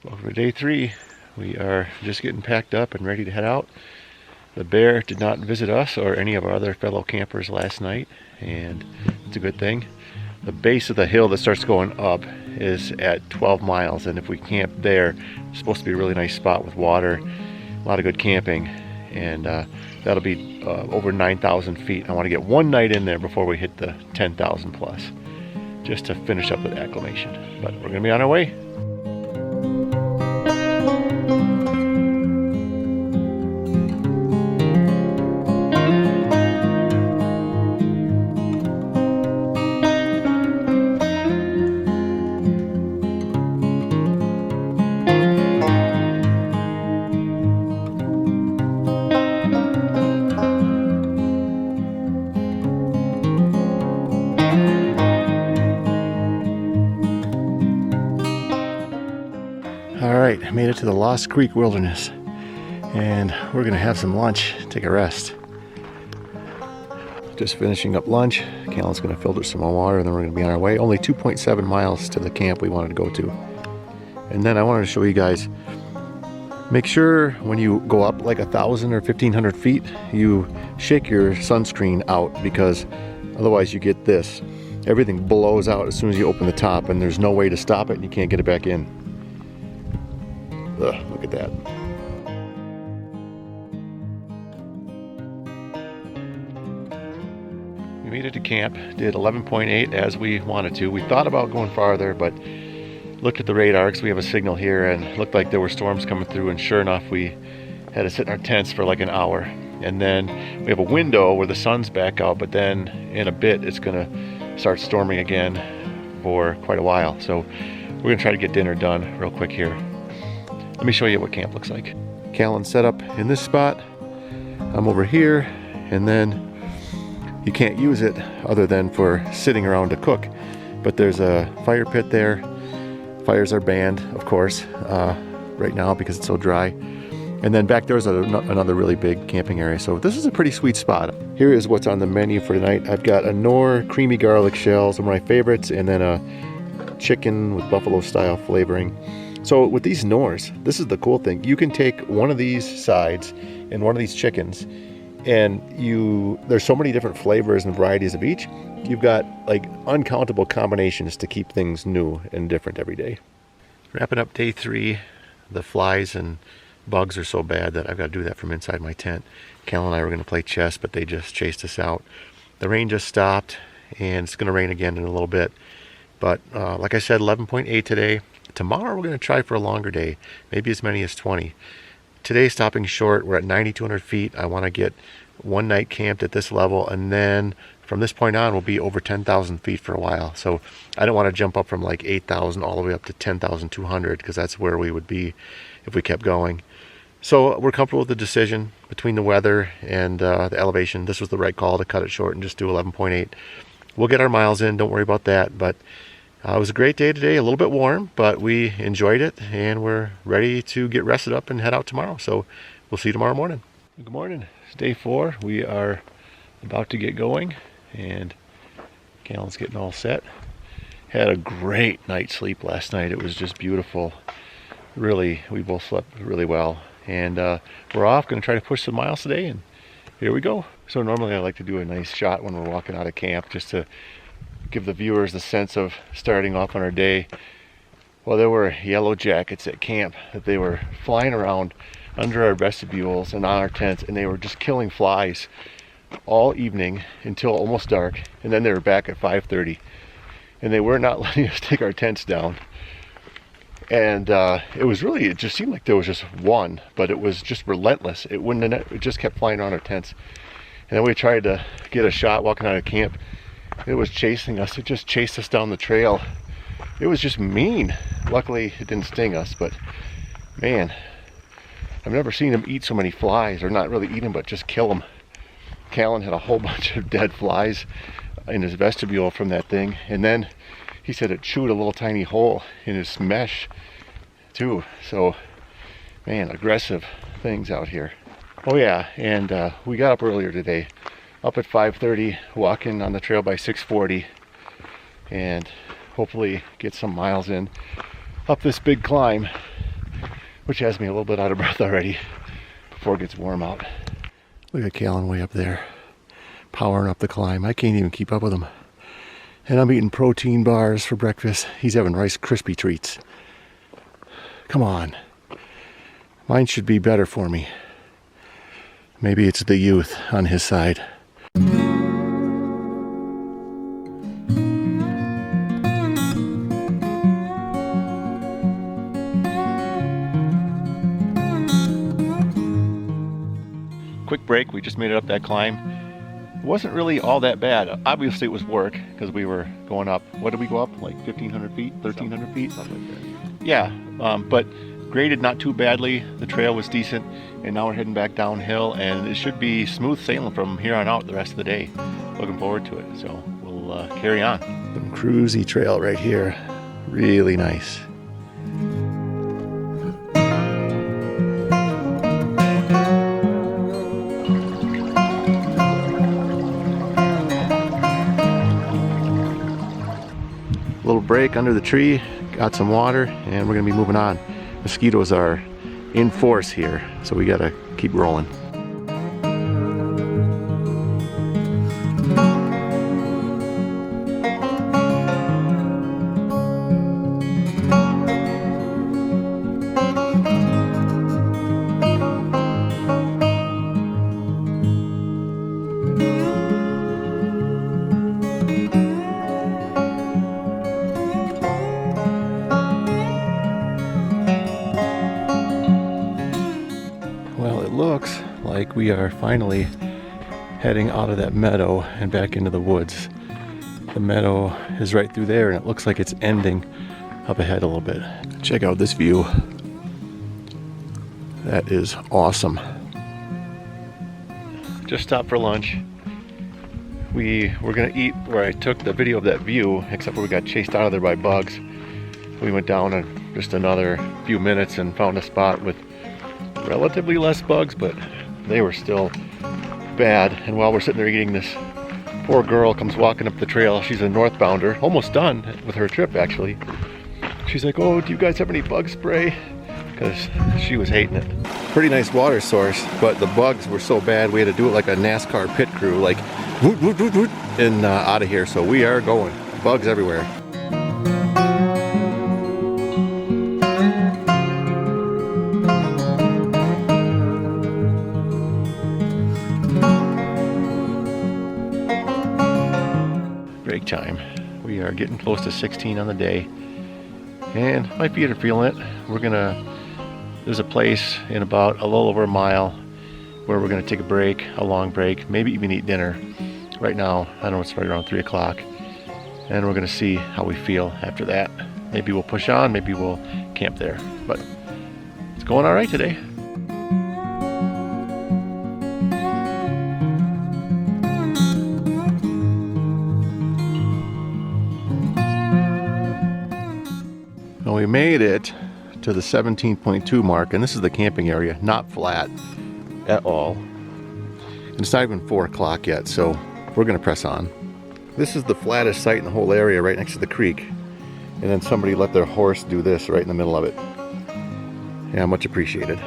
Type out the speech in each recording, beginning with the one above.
Welcome to day 3. We are just getting packed up and ready to head out. The bear did not visit us or any of our other fellow campers last night, and it's a good thing. The base of the hill that starts going up is at 12 miles, and if we camp there, it's supposed to be a really nice spot with water, a lot of good camping, and that'll be over 9,000 feet. I want to get one night in there before we hit the 10,000 plus, just to finish up with acclimation. But we're going to be on our way. Alright, I made it to the Lost Creek Wilderness, and we're going to have some lunch, take a rest. Just finishing up lunch. Callan's going to filter some more water, and then we're going to be on our way. Only 2.7 miles to the camp we wanted to go to. And then I wanted to show you guys, make sure when you go up like 1,000 or 1,500 feet, you shake your sunscreen out, because otherwise you get this. Everything blows out as soon as you open the top, and there's no way to stop it, and you can't get it back in. Ugh, look at that. We made it to camp, did 11.8 as we wanted to. We thought about going farther, but looked at the radar because we have a signal here, and it looked like there were storms coming through, and sure enough, we had to sit in our tents for like an hour. And then we have a window where the sun's back out, but then in a bit it's gonna start storming again for quite a while. So we're gonna try to get dinner done real quick here. Let me show you what camp looks like. Callan's set up in this spot. I'm over here, and then you can't use it other than for sitting around to cook. But there's a fire pit there. Fires are banned, of course, right now because it's so dry. And then back there's another really big camping area. So this is a pretty sweet spot. Here is what's on the menu for tonight. I've got a Knorr creamy garlic shells, one of my favorites, and then a chicken with buffalo style flavoring. So with these Knorrs, this is the cool thing. You can take one of these sides and one of these chickens, and there's so many different flavors and varieties of each. You've got like uncountable combinations to keep things new and different every day. Wrapping up day 3. The flies and bugs are so bad that I've got to do that from inside my tent. Callan and I were going to play chess, but they just chased us out. The rain just stopped, and it's going to rain again in a little bit. But like I said, 11.8 today. Tomorrow we're going to try for a longer day, maybe as many as 20. Today stopping short, we're at 9,200 feet. I want to get one night camped at this level, and then from this point on we'll be over 10,000 feet for a while. So I don't want to jump up from like 8,000 all the way up to 10,200, because that's where we would be if we kept going. So we're comfortable with the decision between the weather and the elevation. This was the right call to cut it short and just do 11.8. We'll get our miles in, don't worry about that. But it was a great day today, a little bit warm, but we enjoyed it, and we're ready to get rested up and head out tomorrow. So we'll see you tomorrow morning. Good morning. It's day 4. We are about to get going, and Callan's getting all set. Had a great night's sleep last night. It was just beautiful. Really, we both slept really well. And we're off, going to try to push some miles today, and here we go. So normally I like to do a nice shot when we're walking out of camp, just to give the viewers the sense of starting off on our day. Well, there were yellow jackets at camp that they were flying around under our vestibules and on our tents, and they were just killing flies all evening until almost dark, and then they were back at 5:30, and they were not letting us take our tents down. And it just seemed like there was just one, but it was just relentless. It just kept flying around our tents. And then we tried to get a shot walking out of camp. It was chasing us. It just chased us down the trail. It was just mean. Luckily, it didn't sting us, but man, I've never seen him eat so many flies, or not really eat them, but just kill them. Callan had a whole bunch of dead flies in his vestibule from that thing, and then he said it chewed a little tiny hole in his mesh too. So, man, aggressive things out here. Oh yeah, and we got up earlier today. Up at 5:30, walking on the trail by 6:40, and hopefully get some miles in up this big climb. which has me a little bit out of breath already before it gets warm out. Look at Callan way up there, powering up the climb. I can't even keep up with him. And I'm eating protein bars for breakfast. He's having Rice Krispie treats. Come on. Mine should be better for me. Maybe it's the youth on his side. Quick break, we just made it up that climb. It wasn't really all that bad. Obviously it was work because we were going up. What did we go up? Like 1,500 feet, 1,300 feet? Something like that. Yeah, but graded not too badly. The trail was decent, and now we're heading back downhill, and it should be smooth sailing from here on out the rest of the day. Looking forward to it, so we'll carry on. Some cruisy trail right here, really nice. Little break under the tree, got some water, and we're gonna be moving on. Mosquitoes are in force here, so we gotta keep rolling. Looks like we are finally heading out of that meadow and back into the woods. The meadow is right through there, and it looks like it's ending up ahead a little bit. Check out this view. That is awesome. Just stopped for lunch. We were gonna eat where I took the video of that view, except for we got chased out of there by bugs. We went down in just another few minutes and found a spot with relatively less bugs, but they were still bad. And while we're sitting there eating, this poor girl comes walking up the trail. She's a northbounder, almost done with her trip actually. She's like, "Oh, do you guys have any bug spray?" Because she was hating it. Pretty nice water source, but the bugs were so bad we had to do it like a NASCAR pit crew, like woot, woot, woot, woot, and out of here. So we are going. Bugs everywhere. Break time. We are getting close to 16 on the day, and my feet are feeling it. There's a place in about a little over a mile where we're gonna take a break, a long break, maybe even eat dinner. Right now, I don't know, it's right around 3 o'clock, and we're gonna see how we feel after that. Maybe we'll push on, maybe we'll camp there, but it's going all right today. Well, we made it to the 17.2 mark, and this is the camping area, not flat at all. And it's not even 4 o'clock yet, so we're gonna press on. This is the flattest site in the whole area, right next to the creek. And then somebody let their horse do this right in the middle of it. Yeah, much appreciated.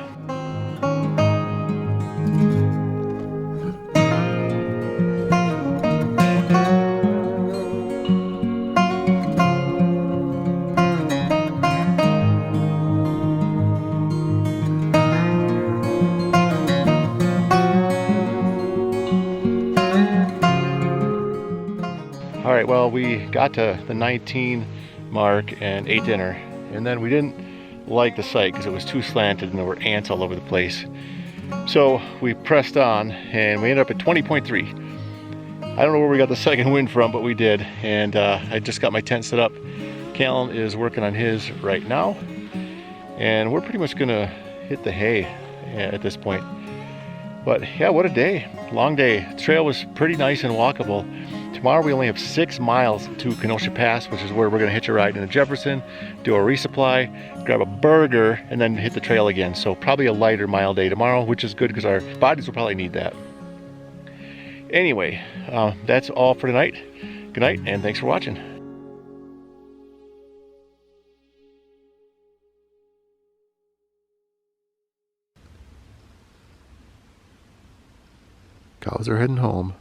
All right, well, we got to the 19 mark and ate dinner, and then we didn't like the site because it was too slanted and there were ants all over the place. So we pressed on and we ended up at 20.3. I don't know where we got the second wind from, but we did. And I just got my tent set up. Callan is working on his right now, and we're pretty much gonna hit the hay at this point. But yeah, what a day, long day. The trail was pretty nice and walkable. Tomorrow we only have 6 miles to Kenosha Pass, which is where we're gonna hitch a ride into Jefferson, do a resupply, grab a burger, and then hit the trail again. So probably a lighter mile day tomorrow, which is good because our bodies will probably need that. Anyway, that's all for tonight. Good night, and thanks for watching. Cows are heading home.